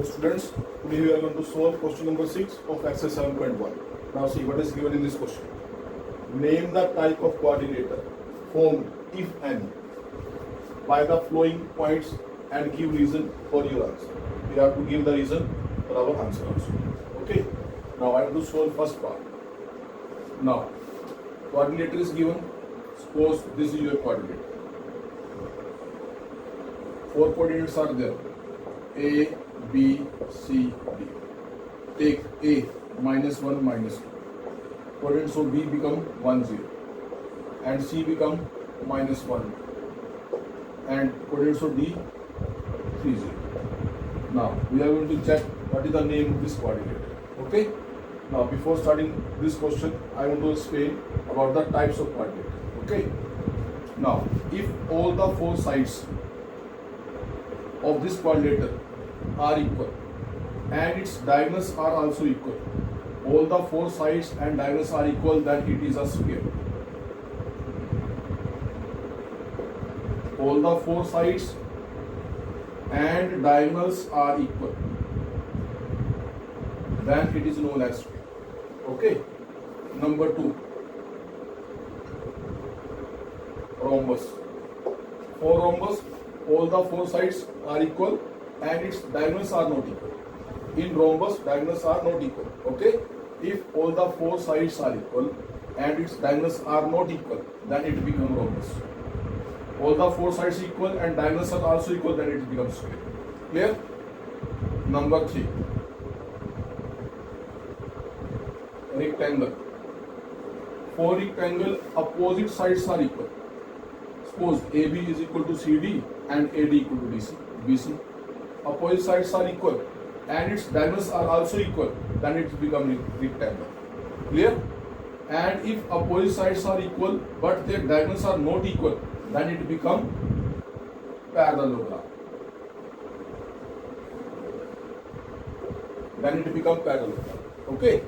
So students, today we are going to solve question number 6 of exercise 7.1. Now see what is given in this question. Name the type of quadrilateral formed, if any, by the following points and give reason for your answer. We have to give the reason for our answer also. Okay. Now I have to solve first part. Now quadrilateral is given. Suppose this is your quadrilateral. 4 coordinates are there. A, B, C, D. Take A minus 1 minus 2. Coordinates of B become 1 0 and C become minus 1 and coordinates of D 3 0. Now we are going to check what is the name of this quadrilateral. Okay. Now before starting this question, I want to explain about the types of quadrilateral. Okay. Now if all the 4 sides of this quadrilateral are equal and its diagonals are also equal, all the 4 sides and diagonals are equal, then it is a square. All the 4 sides and diagonals are equal, then it is known as square. Okay. Number 2, rhombus. For rhombus, all the 4 sides are equal and its diagonals are not equal. In rhombus, diagonals are not equal. Okay. If all the 4 sides are equal and its diagonals are not equal, then it becomes rhombus. All the 4 sides equal and diagonals are also equal, then it becomes square. Clear? Number 3, rectangle. For rectangle, opposite sides are equal. Suppose AB is equal to CD and AD equal to BC. Opposite sides are equal and its diagonals are also equal, then it becomes rectangle. Clear? And if opposite sides are equal but their diagonals are not equal, then it becomes parallelogram. Okay.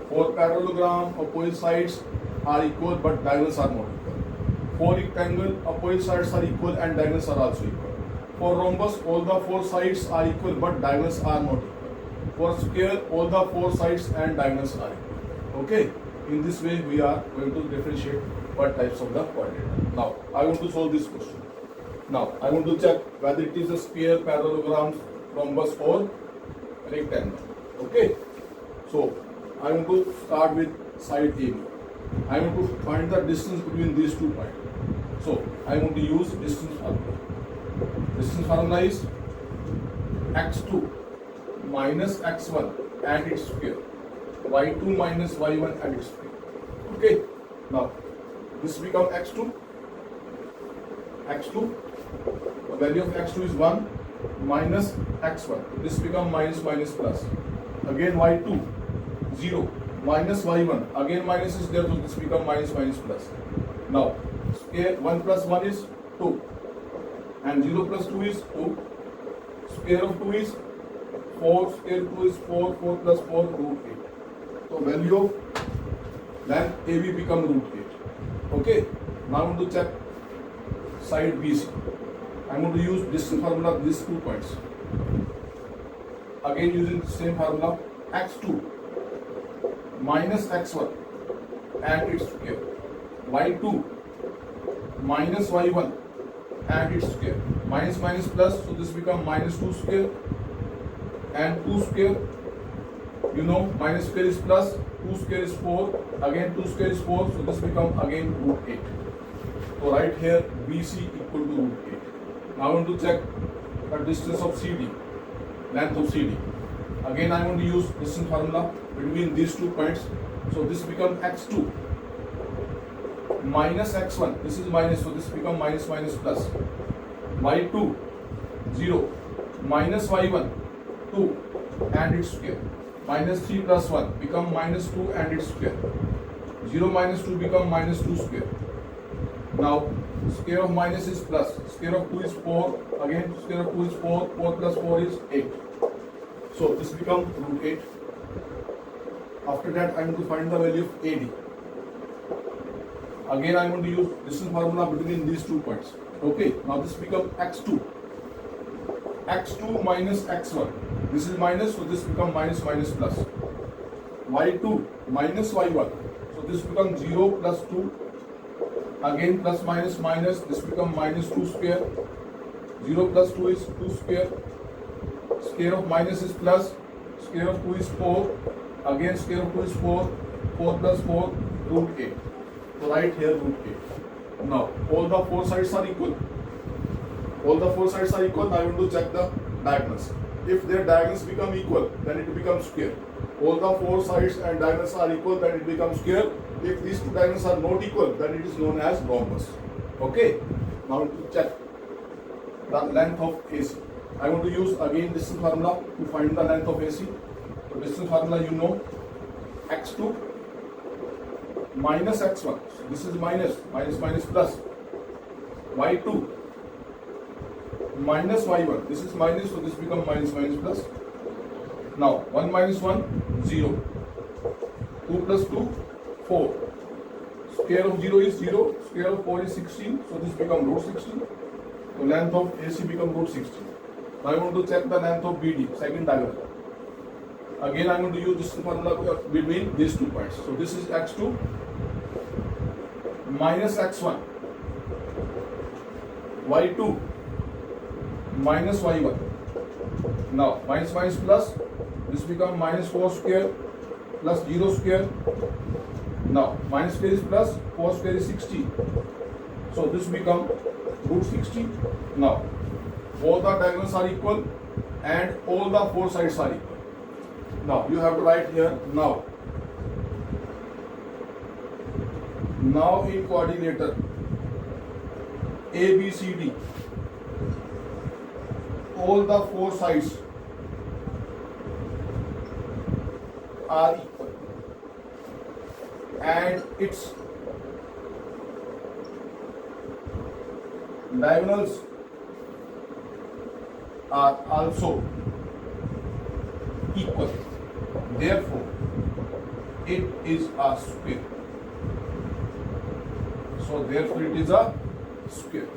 For parallelogram, opposite sides are equal but diagonals are not equal. For rectangle, opposite sides are equal and diagonals are also equal. For rhombus, all the 4 sides are equal but diagonals are not equal. For square, all the 4 sides and diagonals are equal. Okay. In this way, we are going to differentiate what types of the quadrilateral. Now, I want to solve this question. Now, I want to check whether it is a square, parallelogram, rhombus or rectangle. Okay. So, I want to start with side AB. I want to find the distance between these 2 points. So, I want to use distance formula. Distance formula is x2 minus x1 and its square, y2 minus y1 and its square. Okay. Now, this becomes x2. The value of x2 is 1 minus x1. This becomes minus plus. Again y2, 0 minus y1. Again minus is there, so this becomes minus plus. Now, square 1 plus 1 is 2. And 0 plus 2 is 2. Square of 2 is 4. Square of 2 is 4. 4 plus 4, root 8. So, value of length AB become root 8. Okay. Now, I want to check side BC. I am going to use distance formula of these 2 points. Again, using the same formula, x2 minus x1 and its square, y2 minus y1 and its square, minus plus, so this becomes minus 2 square and 2 square, you know, minus square is plus, 2 square is 4, again 2 square is 4, so this becomes again root 8. So right here BC equal to root 8. Now I want to check the distance of CD, length of CD. Again I want to use distance formula between these 2 points. So this becomes x2 minus x1. This is minus, so this becomes minus plus. y2, 0 minus y1, 2 and its square. Minus 3 plus 1 become minus 2 and its square. 0 minus 2 become minus 2 square. Now square of minus is plus. Square of 2 is 4. Again square of 2 is 4. 4 plus 4 is 8. So this becomes root 8. After that I am going to find the value of AD. Again I am going to use distance formula between these 2 points. Okay, now this becomes x2 x2 minus x1. This is minus, so this becomes minus minus plus. y2 minus y1. So this becomes 0 plus 2. Again plus minus minus. This becomes minus 2 square. 0 plus 2 is 2 square. Square of minus is plus. Square of 2 is 4. Again square of 2 is 4. 4 plus 4, root 8. So write here root 8. Now all the four sides are equal. All the four sides are equal. Now I want to check the diagonals. If their diagonals become equal, then it becomes square. All the four sides and diagonals are equal, then it becomes square. If these two diagonals are not equal, then it is known as rhombus. Okay. Now to check the length of AC. I want to use again distance formula to find the length of AC. So distance formula you know, x2 minus x1. So this is minus, minus minus plus. y2 minus y1. This is minus, so this becomes minus minus plus. Now 1 minus 1, 0. 2 plus 2, 4. Square of 0 is 0. Square of 4 is 16. So this becomes root 16. So length of AC becomes root 16. Now I want to check the length of BD, second diagonal. Again I am going to use this formula between these 2 points. So this is x2 minus x1. y2 minus y1. Now minus minus plus. This becomes minus 4 square plus 0 square. Now minus square is plus, 4 square is 16. So this becomes root 16. Now both the diagonals are equal and all the four sides are equal. Now you have to write here now. Now in coordinator A, B, C, D, all the four sides are equal and its diagonals are also equal. Therefore, it is a square. So therefore it is a square.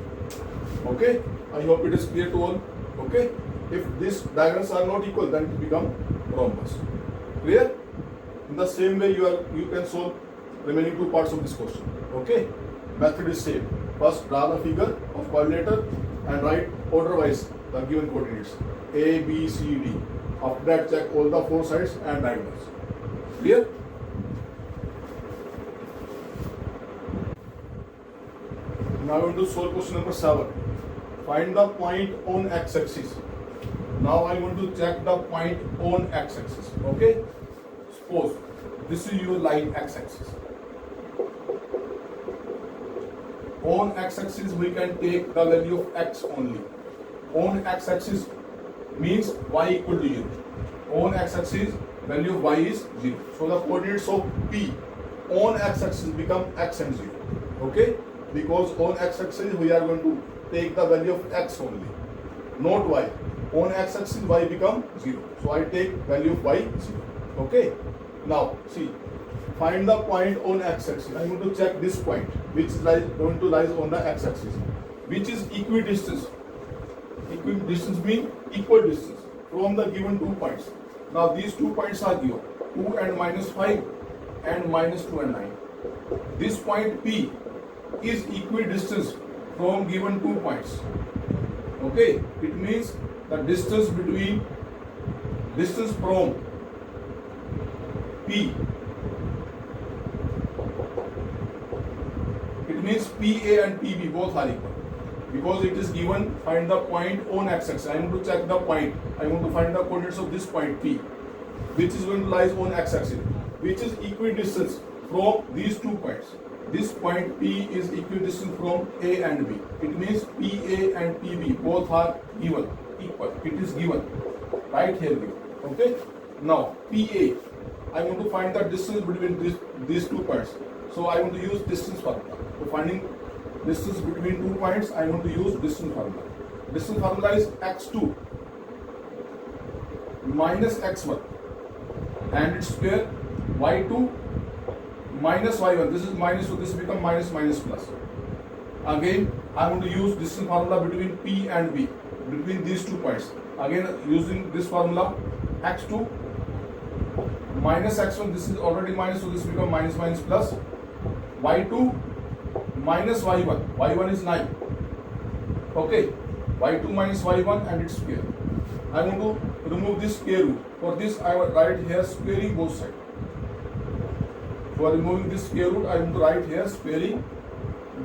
Okay? I hope it is clear to all. Okay? If these diagonals are not equal, then it becomes rhombus. Clear? In the same way you can solve remaining 2 parts of this question. Okay? Method is same. First draw the figure of coordinator and write order wise the given coordinates A, B, C, D. After that check all the four sides and diagonals. Clear? Now I want to solve question number 7. Find the point on x-axis. Now I want to check the point on x-axis. Okay? Suppose this is your line x-axis. On x-axis we can take the value of x only. On x-axis means y equal to 0. On x-axis value of y is 0. So the coordinates of P on x-axis become x and 0. Okay? Because on x-axis we are going to take the value of x only, not y. On x-axis y become 0. So I take value of y 0. Okay? Now see, find the point on x-axis. I am going to check this point which is going to lie on the x-axis, which is equidistance. Equidistance means equal distance from the given 2 points. Now these 2 points are given 2 and minus 5 and minus 2 and 9. This point P is equidistance from given 2 points. Okay, it means the distance from P, it means PA and PB both are equal. Because it is given, find the point on x-axis. I want to check the point. I want to find the coordinates of this point P, which is going to lie on x-axis, which is equidistance from these 2 points. This point P is equidistant from A and B. It means PA and PB both are given, equal. It is given. Right here given. Okay? Now, PA, I want to find the distance between these 2 points. So I want to use distance formula. So finding distance between 2 points, I want to use distance formula. Distance formula is x2 minus x1 and its square, y2 minus y1. This is minus, so this becomes minus minus plus. Again, I want to use distance formula between P and B. between these 2 points. Again, using this formula, x2 minus x1, this is already minus, so this become minus minus plus, y2 minus y1, y1 is 9, okay, y2 minus y1 and its square. I want to remove this square root. For this I will write here squaring both sides. For removing this square root, I want to write here squaring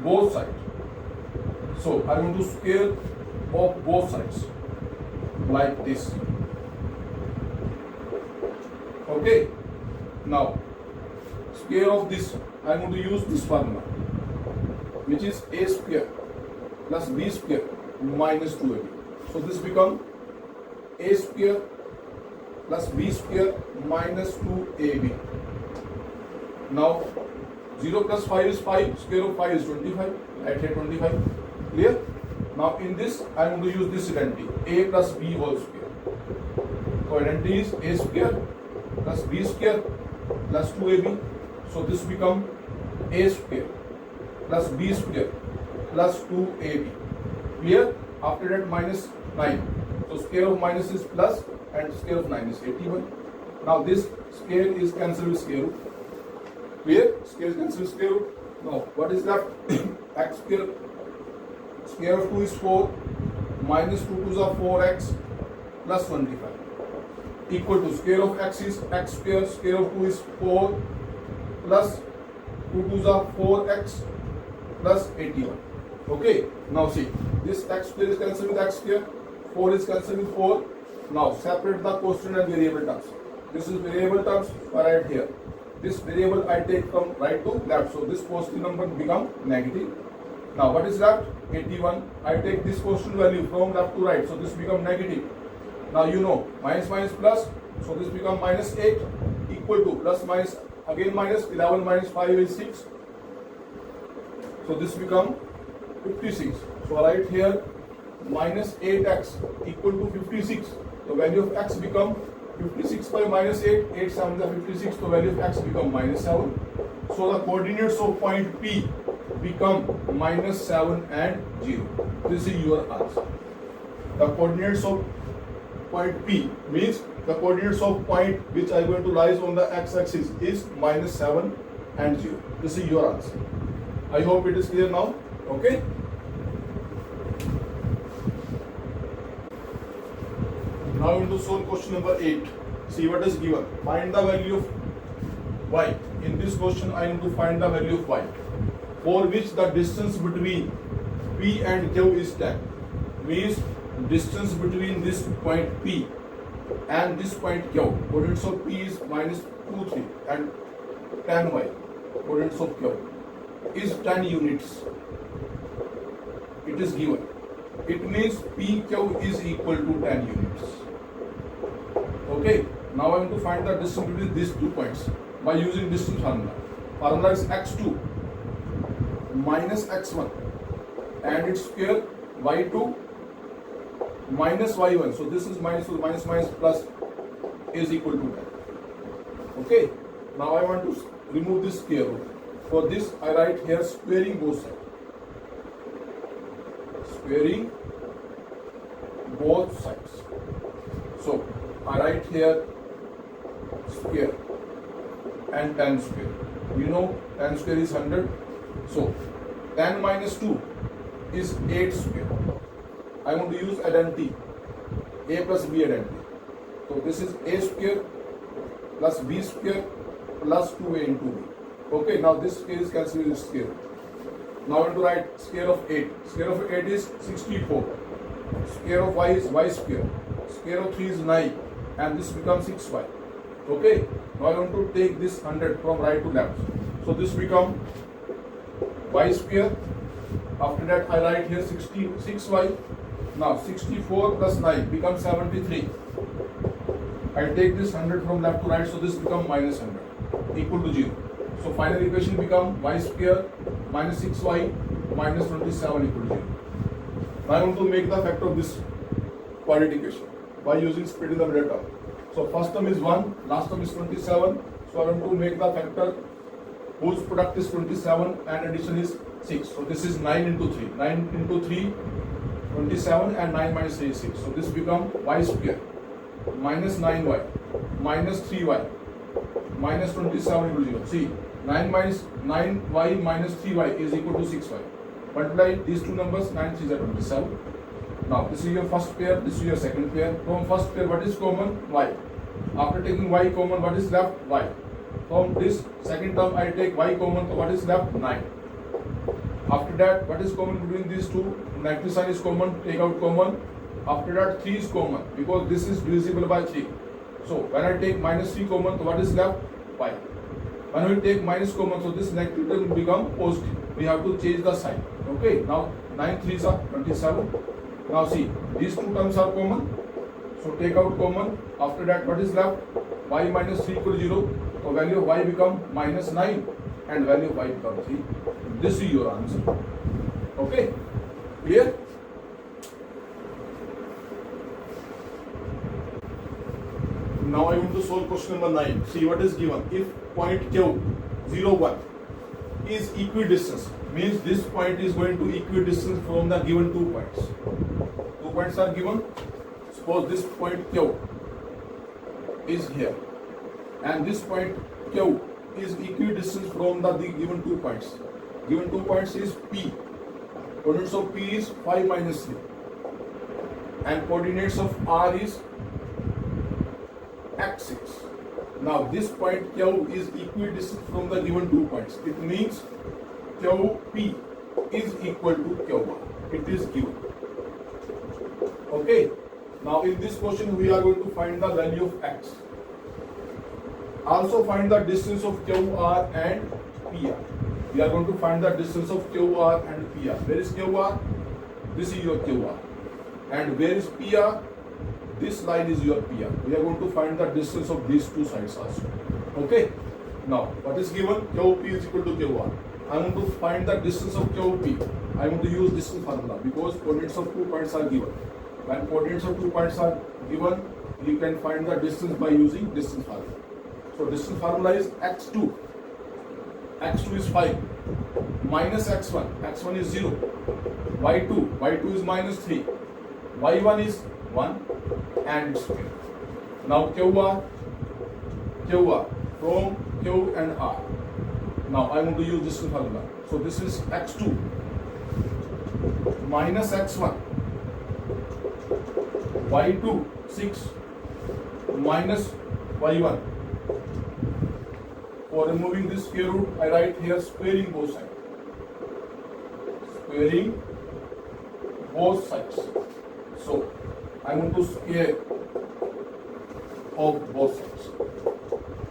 both sides. So I want to square of both sides like this. Okay. Now square of this, I want to use this formula, which is a square plus b square minus 2ab. So this become a square plus b square minus 2ab. Now 0 plus 5 is 5, square of 5 is 25, right here 25, clear? Now in this I want to use this identity, a plus b whole square. So identity is a square plus b square plus 2ab. So this become a square plus b square plus 2ab, clear? After that minus 9. So square of minus is plus and square of 9 is 81. Now this square is cancelled with square root. Clear? Square is cancelled with square root. Now what is left? X square. Square of 2 is 4. Minus 2 2s are 4x plus 25. Equal to square of x is x square. Square of 2 is 4 plus 2 2s are 4x plus 81. Okay. Now see, this x square is cancelled with x square. 4 is cancelled with 4. Now separate the constant and variable terms. This is variable terms right here. This variable I take from right to left. So this positive number become negative. Now what is left? 81. I take this constant value from left to right. So this become negative. Now you know minus minus plus. So this become minus 8 equal to plus minus again minus 11 minus 5 is 6. So this become 56. So I write here minus 8x equal to 56. The value of x become 56 by minus 8, 8 7 is 56, so value of x become minus 7. So the coordinates of point P become minus 7 and 0. This is your answer. The coordinates of point P means the coordinates of point which I am going to rise on the x-axis is minus 7 and 0. This is your answer. I hope it is clear now. Okay. Now into solve question number 8. See what is given. Find the value of y. In this question I need to find the value of y, for which the distance between P and Q is 10. Means distance between this point P and this point Q. Coordinates of P is minus 2, 3 and 10y. Coordinates of Q is 10 units. It is given. It means PQ is equal to 10 units. Okay, now I am to find the distance between these 2 points by using distance formula. Formula is x2 minus x1 and its square y2 minus y1. So this is minus, so minus minus plus is equal to 10. Okay, now I want to remove this square root. For this I write here squaring both sides. Squaring both sides. So I write here square and 10 square. You know 10 square is 100. So 10 minus 2 is 8 square. I want to use identity a plus b identity. So this is a square plus b square plus 2a into b. Okay, now this square is cancelled with square. Now I want to write square of 8. Square of 8 is 64. Square of y is y square. Square of 3 is 9. And this becomes 6y. Okay. Now I want to take this 100 from right to left. So this become y square. After that I write here 66y. Now 64 plus 9 becomes 73. I take this 100 from left to right. So this becomes minus 100 equal to 0. So final equation become y square minus 6y minus 27 equal to 0. Now I want to make the factor of this quadratic equation by using splitting the middle term. So first term is 1, last term is 27. So I want to make the factor whose product is 27 and addition is 6. So this is 9 into 3. 9 into 3 27 and 9 minus 3 is 6. So this become y square minus 9y minus 3y minus 27 equal to 0. See, 9 minus 9y minus 3y is equal to 6y. Multiply these two numbers, 9 3 is 27. Now this is your first pair, this is your second pair. From first pair, what is common? Y. After taking y common, what is left? Y. From this second term, I take y common, so what is left? 9. After that, what is common between these two? Negative sign is common, take out common. After that, 3 is common because this is divisible by 3. So when I take minus 3 common, so what is left? Y. When we take minus common, so this negative term will become positive. We have to change the sign. Okay, now 9 3s are 27. Now see, these two terms are common. So take out common. After that, what is left? Y minus 3 equal to 0. So value of y become minus 9 and value of y become 3. This is your answer. Okay, clear? Now I want to solve question number 9. See what is given. If point Q 0 1 is equidistant, means this point is going to equidistant from the given 2 points. 2 points are given. Suppose this point Q is here and this point Q is equidistant from the given 2 points. Given 2 points is P. Coordinates of P is 5 minus 3 and coordinates of R is x6. Now this point Q is equidistant from the given 2 points. It means QP is equal to QR. It is given. Okay. Now in this question we are going to find the value of x. Also find the distance of QR and PR. We are going to find the distance of QR and PR. Where is QR? This is your QR. And where is PR? This line is your PR. We are going to find the distance of these two sides also. Okay. Now, what is given? QP is equal to QR. I want to find the distance of QP. I want to use distance formula because coordinates of 2 points are given. When coordinates of 2 points are given, you can find the distance by using distance formula. So, distance formula is x2. x2 is 5 minus x1. x1 is 0. y2 is minus 3. y1 is 1 and it's square. Now QR from Q and R. Now I want to use this formula. So this is x2 minus x1, y2 6 minus y1. For removing this square root, I write here squaring both sides. Squaring both sides. So I want to square of both sides.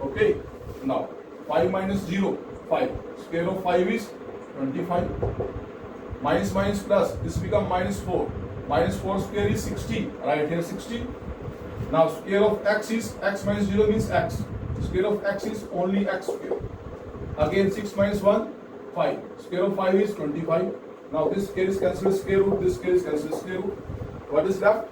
Okay. Now 5 minus 0, 5. Square of 5 is 25. Minus minus plus, this become minus 4. Minus 4 square is 16. Right here 16. Now square of x is x minus 0 means x. Square of x is only x square. Again 6 minus 1, 5. Square of 5 is 25. Now this square is cancelled square root. This square is cancelled square root. What is left?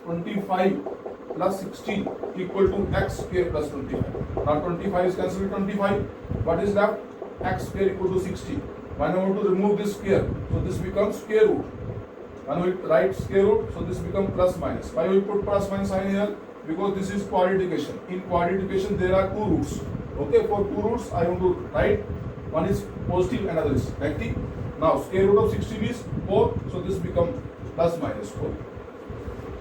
25 plus 16 equal to x square plus 25. Now 25 is cancelled 25. What is left? X square equal to 60. When I want to remove this square, so this becomes square root. When we write square root, so this becomes plus minus. Why we put plus minus sign here? Because this is quadratic equation. In quadratic equation there are 2 roots. Okay, for 2 roots I want to write one is positive, another is negative. Now square root of 16 is 4, so this becomes plus minus 4.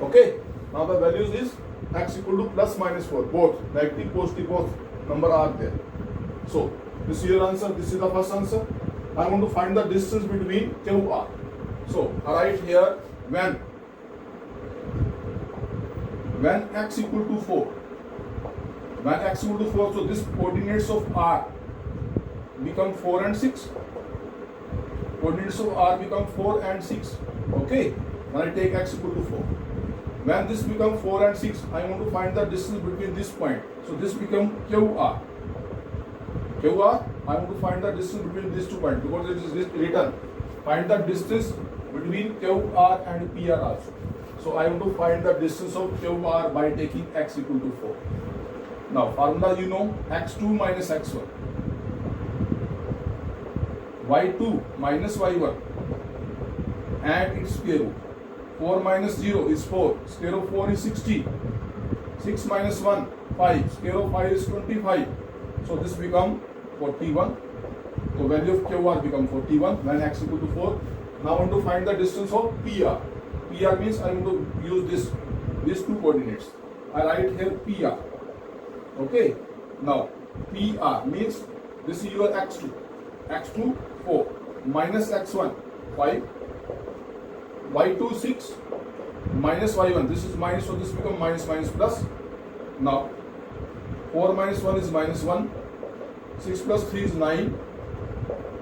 Okay, now the values is x equal to plus minus 4, both negative, positive, both number are there. So this is your answer. This is the first answer. I want to find the distance between QR. So I write here when x equal to 4. When x equal to 4, so this coordinates of R become 4 and 6. Coordinates of R become 4 and 6. Okay, when I take x equal to 4. When this become 4 and 6, I want to find the distance between this point. So this become QR. I want to find the distance between these 2 points because it is written. Find the distance between QR and PR also. So I want to find the distance of QR by taking x equal to 4. Now formula you know, x2 minus x1. y2 minus y1 and its square root. 4 minus 0 is 4. Square of 4 is 60. 6 minus 1, 5. Square of 5 is 25. So this become 41. So value of QR become 41 when x equal to 4. Now I want to find the distance of PR. PR means I want to use these two coordinates. I write here PR. Okay. Now PR means this is your x2. x2 4 minus x1 5. y2 6 minus y1. This is minus, so this become minus minus plus. Now 4 minus 1 is minus 1. 6 plus 3 is 9.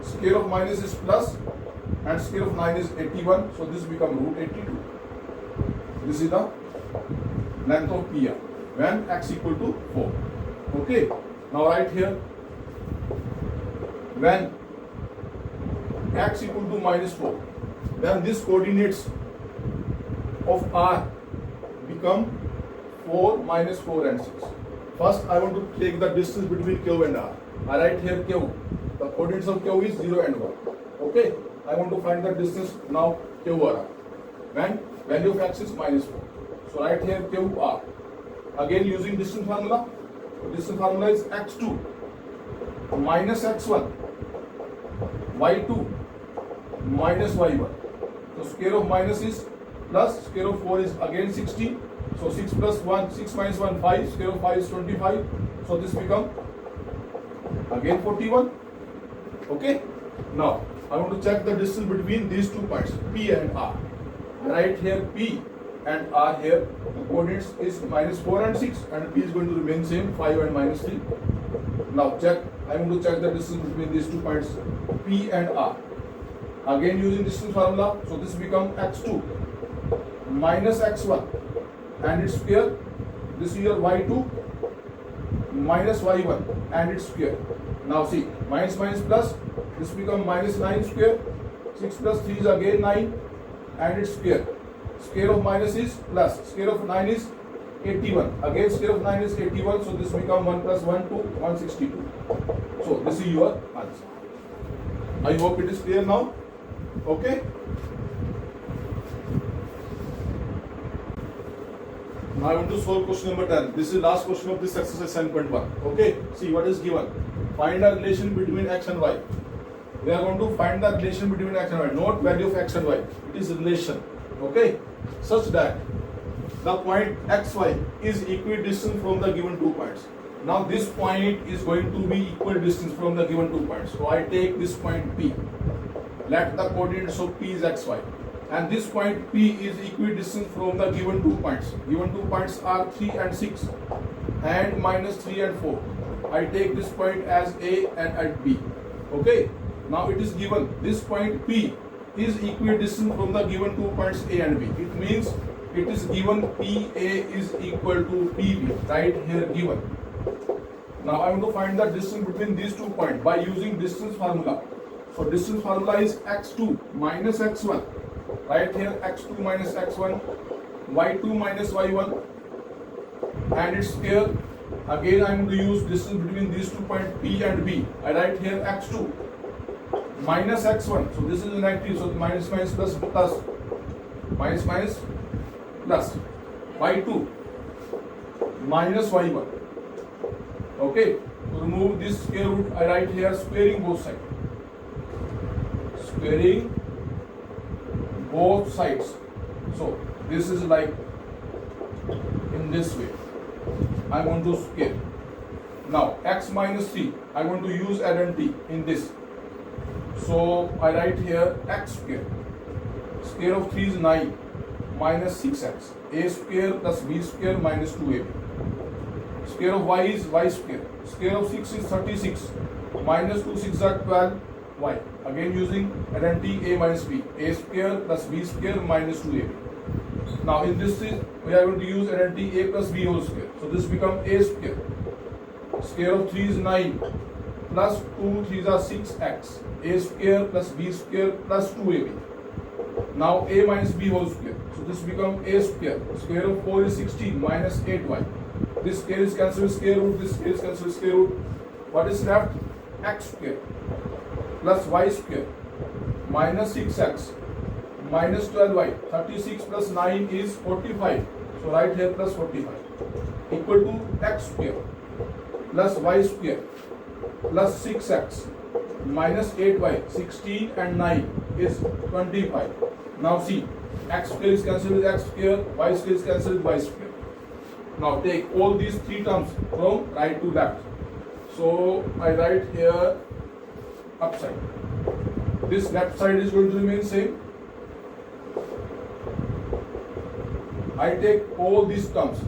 Square of minus is plus and square of 9 is 81. So this become root 82. This is the length of PR when x equal to 4. Okay. Now write here when x equal to minus 4, then this coordinates of R become 4 minus 4 and 6. First I want to take the distance between Q and R. I write here Q. The coordinates of Q is 0 and 1. Okay. I want to find the distance now Q or R when value of x is minus 4. So write here Q R. Again using distance formula. Distance formula is x2 minus x1 y2 minus y1. So square of minus is plus, square of 4 is again 60. So 6 plus 1, 6 minus 1, 5. Square of 5 is 25. So this become again 41. Okay. Now I want to check the distance between these two points P and R. Right here P and R here. The coordinates is minus 4 and 6 and P is going to remain same 5 and minus 3. Now check. I want to check the distance between these two points P and R. Again using distance formula. So this become x2 minus x1 and its square. This is your y2 minus y1 and its square. Now see, minus minus plus, this become minus 9 square. 6 plus 3 is again 9 and its square. Square of minus is plus, square of 9 is 81. Again square of 9 is 81, so this become 1 plus 1 to 162. So this is your answer. I hope it is clear now. Okay. Now I want to solve question number 10. This is last question of this exercise 7.1. Okay. See what is given. Find a relation between x and y. We are going to find the relation between x and y, not value of x and y. It is relation. Okay. Such that the point xy is equidistant from the given two points. Now this point is going to be equal distance from the given 2 points. So I take this point P. Let the coordinates of P is xy. And this point P is equidistant from the given 2 points. Given 2 points are 3 and 6 and minus 3 and 4. I take this point as A and at B. Okay. Now it is given this point P is equidistant from the given 2 points A and B. It means it is given PA is equal to PB. Right here given. Now I want to find the distance between these 2 points by using distance formula. So distance formula is x2 minus x1. Right here x2 minus x1, y2 minus y1 and its square. Again I am going to use distance between these 2 points P and B. I write here x2 minus x1. So this is negative, so minus minus plus plus. Minus minus plus. y2 minus y1. Okay. To remove this square root, I write here squaring both sides. Squaring both sides. So this is like in this way. I want to square. Now x minus 3. I want to use identity in this. So I write here x square. Square of 3 is 9 minus 6x. A square plus b square minus 2ab. Square of y is y square. Square of 6 is 36. Minus 2 6 are 12 y. Again using identity a minus b. A square plus b square minus 2ab. Now in this we are going to use identity a plus b whole square. So this become a square. Square of 3 is 9 plus 2 3s are 6x. A square plus b square plus 2ab. Now a minus b whole square. So this become a square. Square of 4 is 16 minus 8y. This square is cancelled with square root. This square is cancelled with square root. What is left? X square plus y square minus 6x minus 12y. 36 plus 9 is 45. So write here plus 45 equal to x square plus y square plus 6x minus 8y. 16 and 9 is 25. Now see, x square is cancelled with x square, y square is cancelled with y square. Now take all these three terms from right to left. So I write here upside. This left side is going to remain same. I take all these terms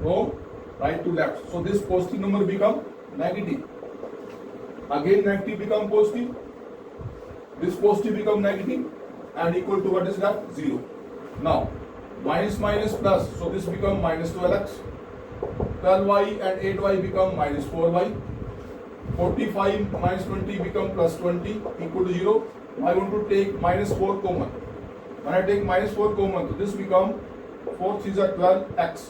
from right to left. So this positive number become negative. Again negative become positive. This positive become negative and equal to what is left? 0. Now minus minus plus. So this become minus 12x. 12y and 8y become minus 4y. 45 minus 20 become plus 20 equal to 0. I want to take minus 4 common. When I take minus 4 common, so this become 4 3s are 12x.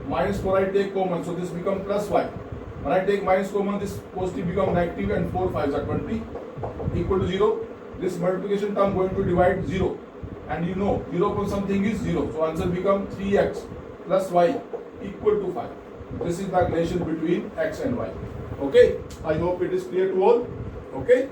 Minus 4 I take common, so this become plus y. When I take minus common, this positive become negative and 4 5s are 20 equal to 0. This multiplication term going to divide 0. And you know 0 upon something is 0. So answer become 3x plus y equal to 5. This is the relation between x and y. Okay, I hope it is clear to all. Okay.